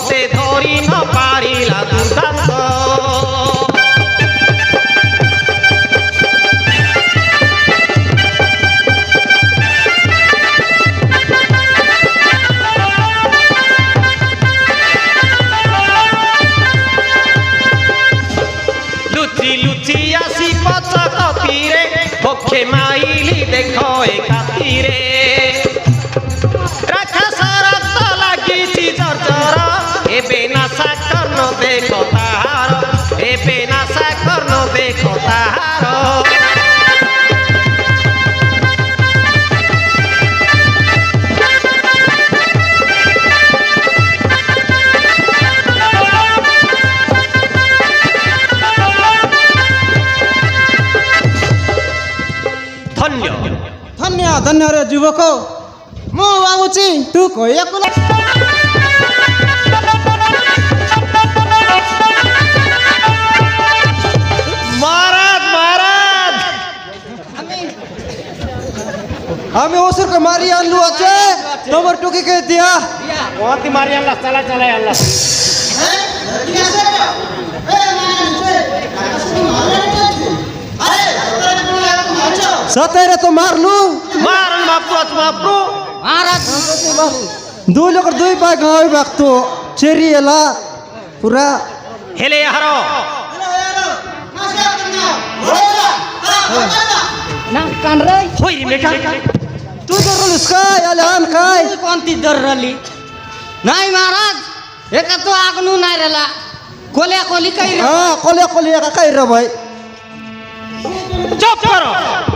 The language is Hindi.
से धरी न पारिला दुर्दांत लुचि लुचि आसी पचक तीरे पक्षे माइली देख एका तीरे नाशा कर्न देख ताहार एबे नाशा कर्न देख ताहार धन्य धन्य धन्य रे युवक मु भावुची तू कहू हमें ओसर को मारी आनलू अच्छे नंबर टुकी के दिया बहुत ही मारी अल्लाह चला चला अल्लाह सतेरे तो मार लू मारन बापू महाराज दो लोग दुई पाए गाँव वक्त तो चेरी एला पूरा हेले हरो ना कान रे होई रे मेका तू जरूर उसका यालान काय कौन ती दर रली नहीं महाराज एक तो आगनू नहीं रला कोले कोली कई हाँ कोले कोली का काय रे भाई चुप करो